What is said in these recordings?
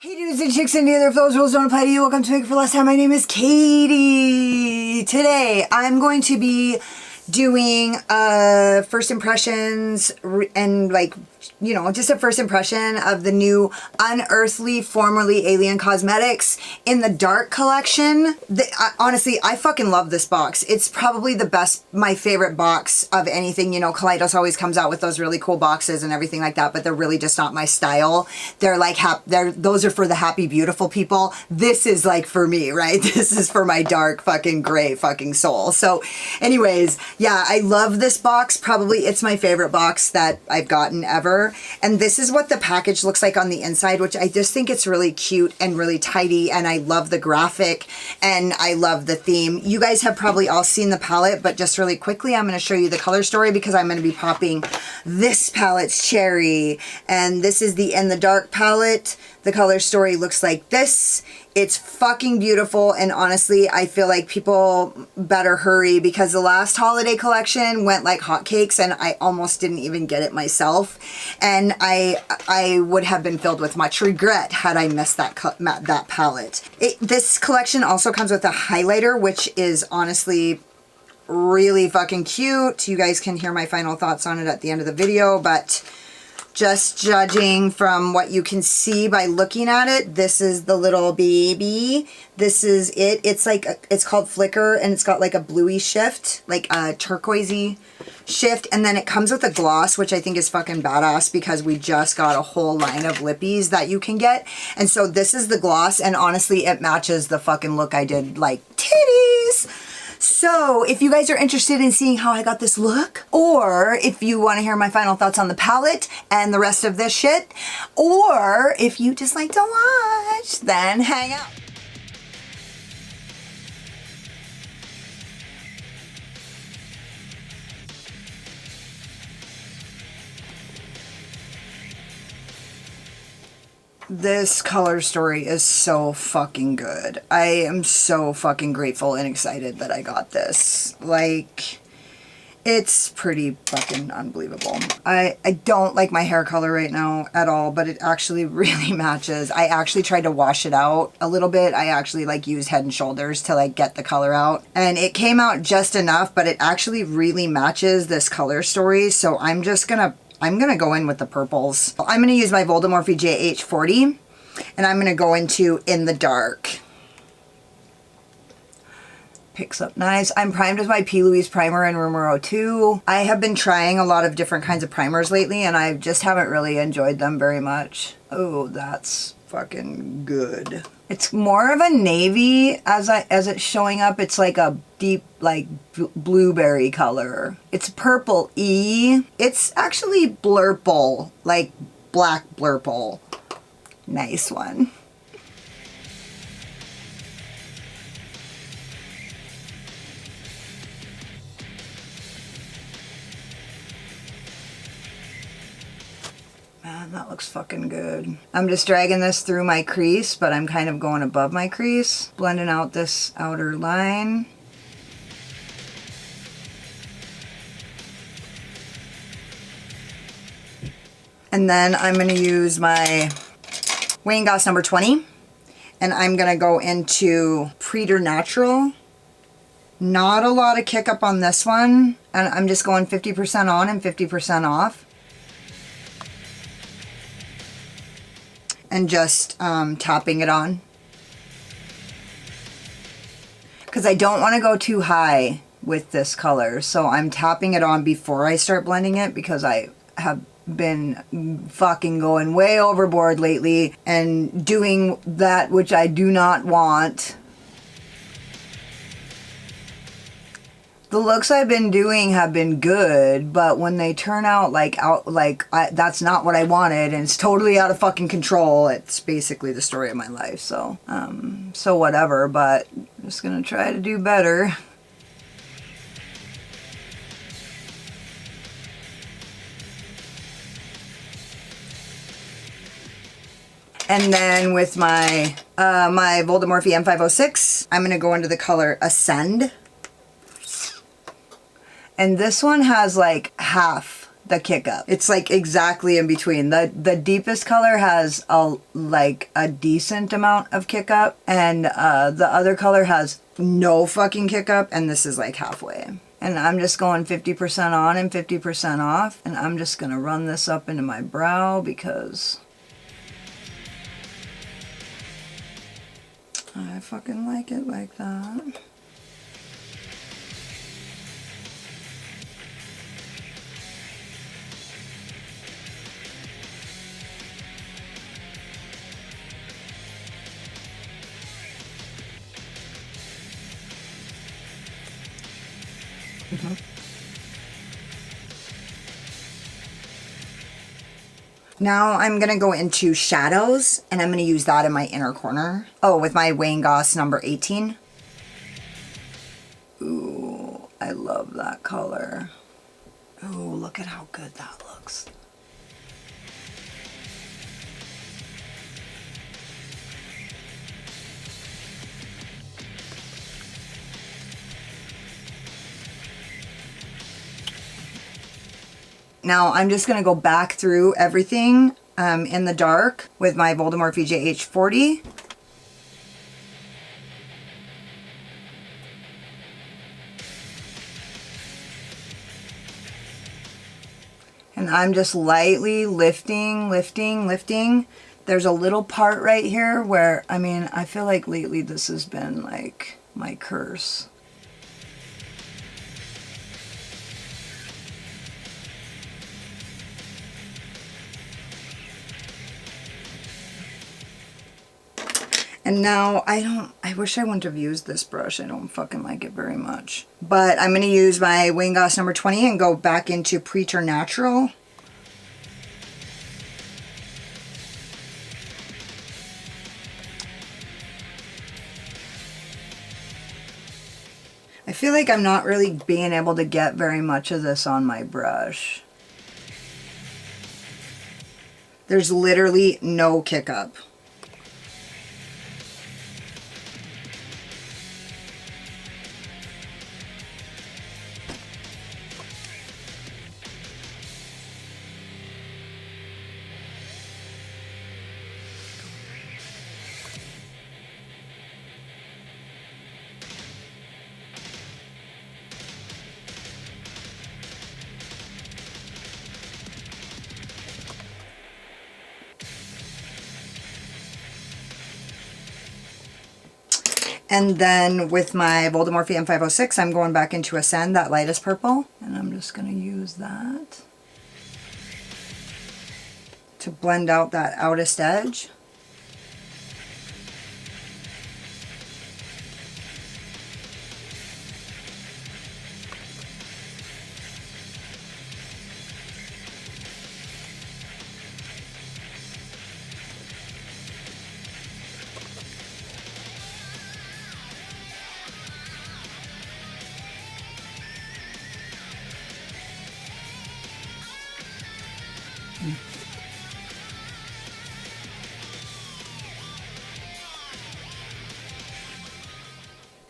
Hey dudes and chicks and neither of those rules don't apply to you. Welcome to Make It For Less Time. My name is Katie. Today I'm going to be doing first impressions and just a first impression of the new Unearthly, formerly Alien Cosmetics in the dark collection. Honestly, I fucking love this box. It's probably the best, my favorite box of anything. You know, Kaleidos always comes out with those really cool boxes and everything like that, but they're really just not my style. They're like, those are for the happy, beautiful people. This is like for me, right? This is for my dark fucking gray fucking soul. So anyways, yeah, I love this box. Probably it's my favorite box that I've gotten ever. And this is what the package looks like on the inside, which I just think it's really cute and really tidy. And I love the graphic and I love the theme. You guys have probably all seen the palette, but just really quickly, I'm going to show you the color story because I'm going to be popping this palette's cherry. And this is the In the Dark palette. The color story looks like this. It's fucking beautiful, and honestly, I feel like people better hurry because the last holiday collection went like hotcakes and I almost didn't even get it myself. And I would have been filled with much regret had I missed that palette. This collection also comes with a highlighter, which is honestly really fucking cute. You guys can hear my final thoughts on it at the end of the video, but just judging from what you can see by looking at it, this is the little baby. This is it. It's like, it's called Flicker, and it's got like a bluey shift, like a turquoisey shift. And then it comes with a gloss, which I think is fucking badass because we just got a whole line of lippies that you can get. And so this is the gloss, and honestly, it matches the fucking look I did, like titties. So if you guys are interested in seeing how I got this look, or if you want to hear my final thoughts on the palette and the rest of this shit, or if you just like to watch, then hang out. This color story is so fucking good. I am so fucking grateful and excited that I got this. Like, it's pretty fucking unbelievable. I don't like my hair color right now at all, but it actually really matches. I actually tried to wash it out a little bit. I actually like used Head and Shoulders to like get the color out. And it came out just enough, but it actually really matches this color story. So I'm gonna go in with the purples. I'm gonna use my Voldemorphy JH40 and I'm gonna go into In the Dark. Picks up nice. I'm primed with my P. Louise primer in Rumor 02. I have been trying a lot of different kinds of primers lately and I just haven't really enjoyed them very much. Oh, that's fucking good. It's more of a navy as it's showing up. It's like a deep like blueberry color. It's purple-y. It's actually blurple, like black blurple. Nice one. Man, that looks fucking good. I'm just dragging this through my crease, but I'm kind of going above my crease, blending out this outer line. And then I'm going to use my Wayne Goss number 20, and I'm going to go into Preternatural. Not a lot of kick up on this one, and I'm just going 50% on and 50% off. And just tapping it on. Because I don't want to go too high with this color. So I'm tapping it on before I start blending it because I have been fucking going way overboard lately and doing that which I do not want. The looks I've been doing have been good, but when they turn out that's not what I wanted and it's totally out of fucking control, it's basically the story of my life. So, so whatever, but I'm just gonna try to do better. And then with my my Voldemorphy M506, I'm gonna go into the color Ascend. And this one has like half the kick up. It's like exactly in between. The deepest color has a decent amount of kick up, and the other color has no fucking kick up, and this is like halfway. And I'm just going 50% on and 50% off, and I'm just gonna run this up into my brow because I fucking like it like that. Now I'm going to go into shadows, and I'm going to use that in my inner corner. Oh, with my Wayne Goss number 18. Ooh, I love that color. Ooh, look at how good that looks. Now I'm just going to go back through everything in the dark with my Voldemorphe JH40. And I'm just lightly lifting. There's a little part right here where, I mean, I feel like lately this has been like my curse. And now I wish I wouldn't have used this brush. I don't fucking like it very much. But I'm going to use my Wayne Goss number 20 and go back into Preternatural. I feel like I'm not really being able to get very much of this on my brush. There's literally no kick up. And then with my Voldemorphe M506, I'm going back into Ascend, that lightest purple. And I'm just going to use that to blend out that outest edge.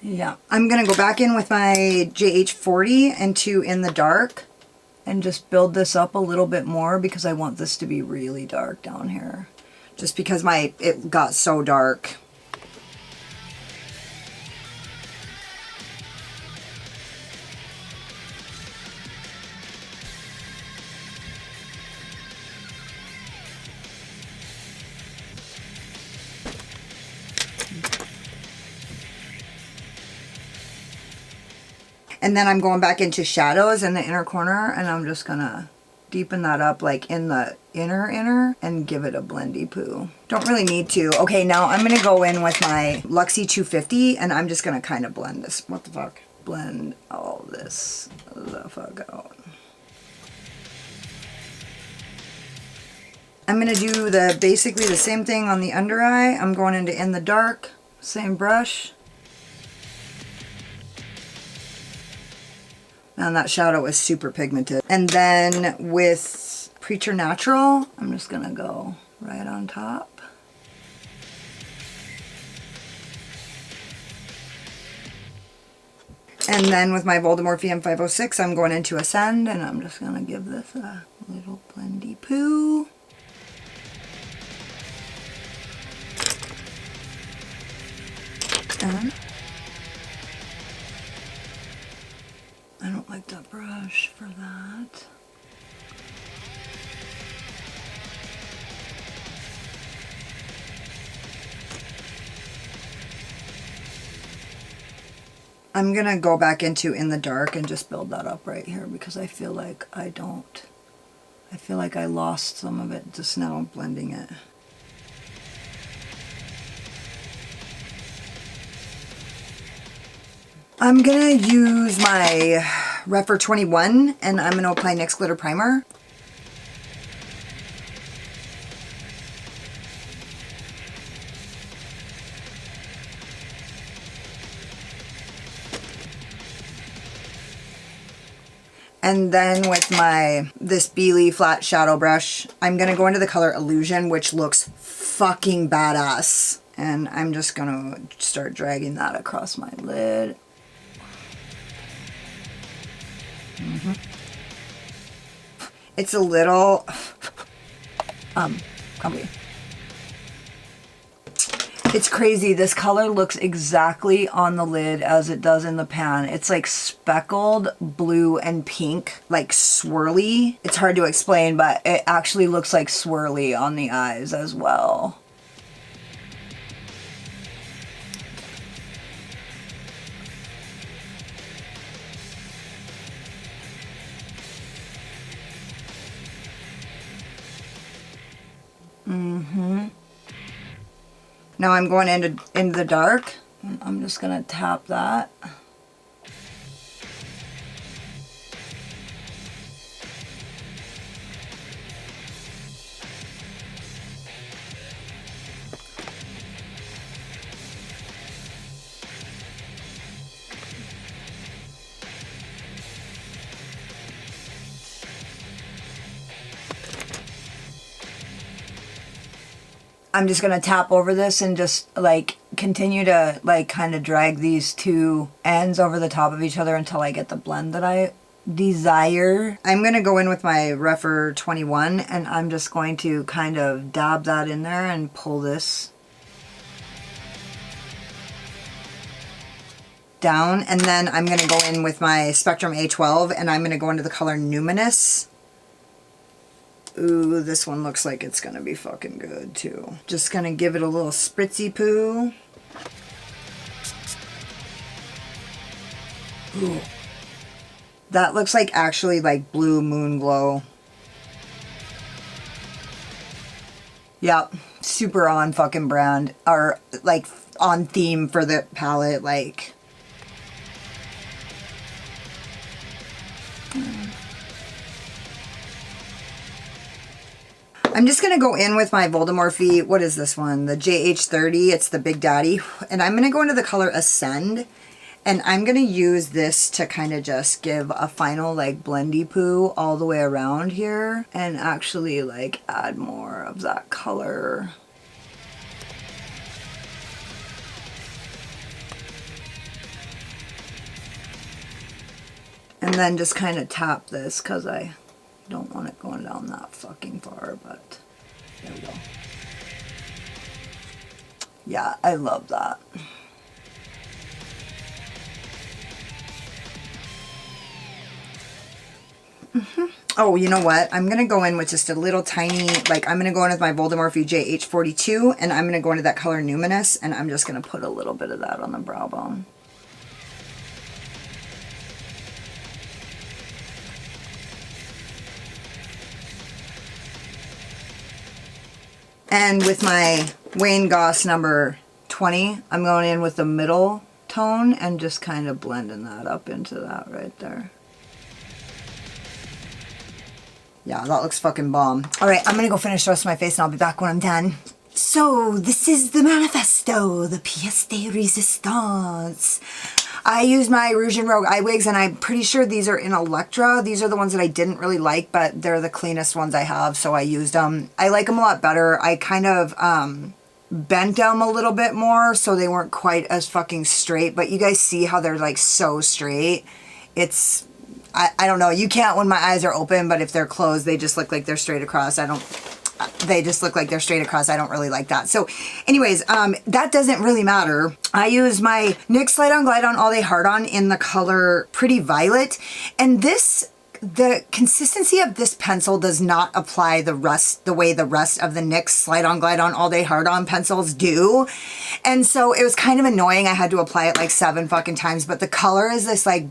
Yeah, I'm going to go back in with my JH40 into In the Dark and just build this up a little bit more because I want this to be really dark down here. Just because it got so dark. And then I'm going back into shadows in the inner corner, and I'm just gonna deepen that up like in the inner and give it a blendy poo. Don't really need to. Okay, now I'm gonna go in with my Luxie 250 and I'm just gonna kind of blend this. What the fuck? Blend all this the fuck out. I'm gonna do basically the same thing on the under eye. I'm going into In the Dark, same brush. And that shadow is super pigmented. And then with Preternatural, I'm just gonna go right on top. And then with my Voldemort VM506, I'm going into Ascend, and I'm just going to give this a little blendy poo. And I don't like that brush for that. I'm gonna go back into In the Dark and just build that up right here because I feel like I lost some of it just now blending it. I'm gonna use my Refer 21 and I'm gonna apply NYX Glitter Primer. And then with this Beely flat shadow brush, I'm going to go into the color Illusion, which looks fucking badass. And I'm just going to start dragging that across my lid. It's a little crumbly. It's crazy. This color looks exactly on the lid as it does in the pan. It's like speckled blue and pink, like swirly. It's hard to explain, but it actually looks like swirly on the eyes as well. Now I'm going into the dark. I'm just gonna tap that. I'm just going to tap over this and just like continue to like kind of drag these two ends over the top of each other until I get the blend that I desire. I'm going to go in with my Refer 21 and I'm just going to kind of dab that in there and pull this down. And then I'm going to go in with my Spectrum A12 and I'm going to go into the color Numinous. Ooh, this one looks like it's gonna be fucking good too. Just gonna give it a little spritzy poo. Ooh. That looks like actually like Blue Moon Glow. Yep, super on fucking brand, or like on theme for the palette, like. I'm just going to go in with my Voldemort, what is this one? The JH30, it's the Big Daddy. And I'm going to go into the color Ascend. And I'm going to use this to kind of just give a final like blendy poo all the way around here. And actually like add more of that color. And then just kind of tap this because I don't want it going down that fucking far, but there we go. Yeah, I love that. Oh, you know what? I'm going to go in with just a little tiny, like I'm going to go in with my Voldemort JH42 and I'm going to go into that color Numinous and I'm just going to put a little bit of that on the brow bone. And with my Wayne Goss number 20, I'm going in with the middle tone and just kind of blending that up into that right there. Yeah, that looks fucking bomb. Alright, I'm gonna go finish the rest of my face and I'll be back when I'm done. So, this is the manifesto, the pièce de résistance. I used my Rouge and Rogue eye wigs and I'm pretty sure these are in Electra. These are the ones that I didn't really like, but they're the cleanest ones I have, so I used them. I like them a lot better. I kind of bent them a little bit more so they weren't quite as fucking straight, but you guys see how they're like so straight. It's, I don't know, you can't when my eyes are open, but if they're closed, they just look like they're straight across. They just look like they're straight across. I don't really like that. So anyways, that doesn't really matter. I use my NYX Slide On Glide On All Day Hard On in the color Pretty Violet, and the consistency of this pencil does not apply the way the rest of the NYX Slide On Glide On All Day Hard On pencils do. And so it was kind of annoying. I had to apply it like 7 fucking times, but the color is this like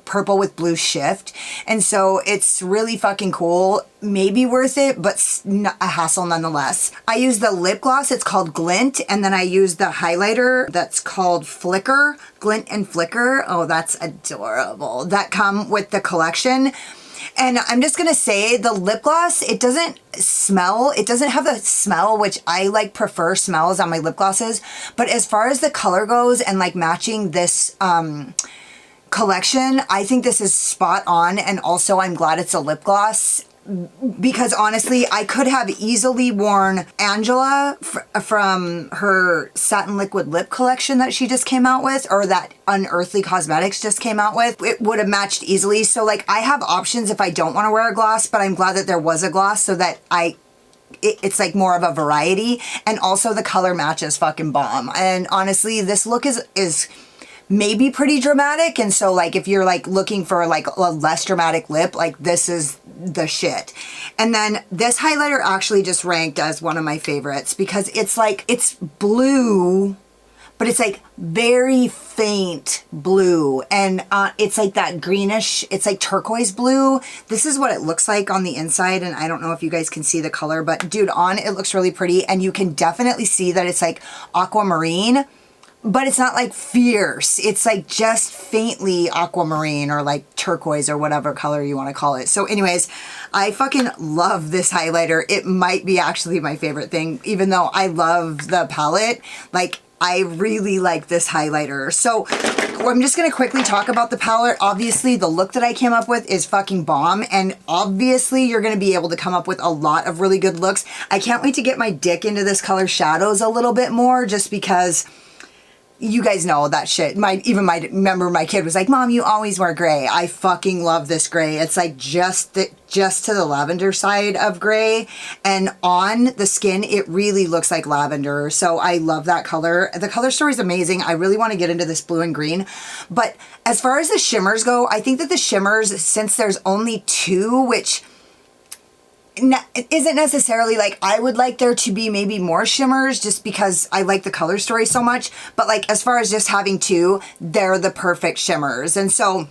purple with blue shift, and so it's really fucking cool. Maybe worth it, but a hassle nonetheless. I use the lip gloss, it's called Glint, and then I use the highlighter that's called Flicker, Glint and Flicker. Oh, that's adorable. That come with the collection. And I'm just gonna say the lip gloss, it doesn't smell, it doesn't have a smell, which I like prefer smells on my lip glosses, but as far as the color goes and like matching this collection, I think this is spot on. And also I'm glad it's a lip gloss, because honestly I could have easily worn Angela from her satin liquid lip collection that she just came out with, or that Unearthly Cosmetics just came out with. It would have matched easily. So like I have options if I don't want to wear a gloss, but I'm glad that there was a gloss so that it's like more of a variety, and also the color match is fucking bomb. And honestly this look is maybe pretty dramatic, and so like if you're like looking for like a less dramatic lip, like this is the shit. And then this highlighter actually just ranked as one of my favorites because it's like, it's blue, but it's like very faint blue, and it's like that greenish, it's like turquoise blue. This is what it looks like on the inside, and I don't know if you guys can see the color, but dude, on it looks really pretty, and you can definitely see that it's like aquamarine, but it's not like fierce. It's like just faintly aquamarine or like turquoise or whatever color you want to call it. So anyways, I fucking love this highlighter. It might be actually my favorite thing, even though I love the palette. Like I really like this highlighter. So I'm just going to quickly talk about the palette. Obviously the look that I came up with is fucking bomb, and obviously you're going to be able to come up with a lot of really good looks. I can't wait to get my dick into this color shadows a little bit more, just because you guys know that shit. Remember my kid was like, Mom, you always wear gray. I fucking love this gray. It's like just to the lavender side of gray, and on the skin it really looks like lavender. So I love that color. The color story is amazing. I really want to get into this blue and green. But as far as the shimmers go, I think that the shimmers, since there's only 2, which it isn't necessarily like, I would like there to be maybe more shimmers just because I like the color story so much, but like as far as just having 2, they're the perfect shimmers. And so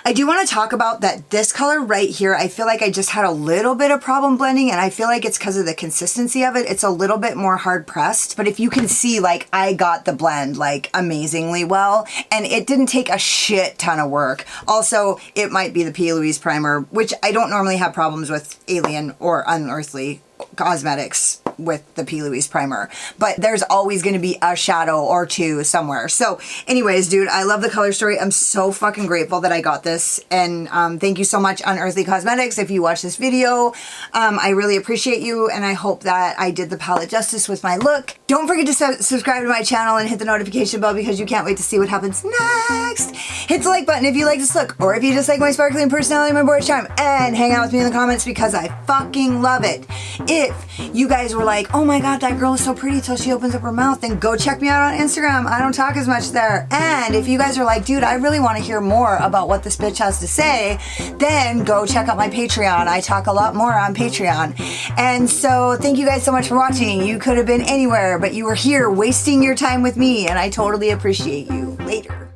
I do want to talk about that this color right here, I feel like I just had a little bit of problem blending, and I feel like it's because of the consistency of it. It's a little bit more hard pressed, but if you can see, like I got the blend like amazingly well, and it didn't take a shit ton of work. Also, it might be the P. Louise primer, which I don't normally have problems with Alien or Unearthly Cosmetics with the P. Louise primer, but there's always going to be a shadow or 2 somewhere. So anyways, dude, I love the color story. I'm so fucking grateful that I got this, and thank you so much, Unearthly Cosmetics. If you watch this video, I really appreciate you, and I hope that I did the palette justice with my look. Don't forget to subscribe to my channel and hit the notification bell, because you can't wait to see what happens next. Hit the like button if you like this look, or if you just like my sparkling personality, my bored charm, and hang out with me in the comments because I fucking love it. If you guys were like, oh my god, that girl is so pretty till she opens up her mouth, then go check me out on Instagram. I don't talk as much there. And if you guys are like, dude, I really want to hear more about what this bitch has to say, then go check out my Patreon. I talk a lot more on Patreon. And so thank you guys so much for watching. You could have been anywhere, but you were here wasting your time with me, and I totally appreciate you. Later.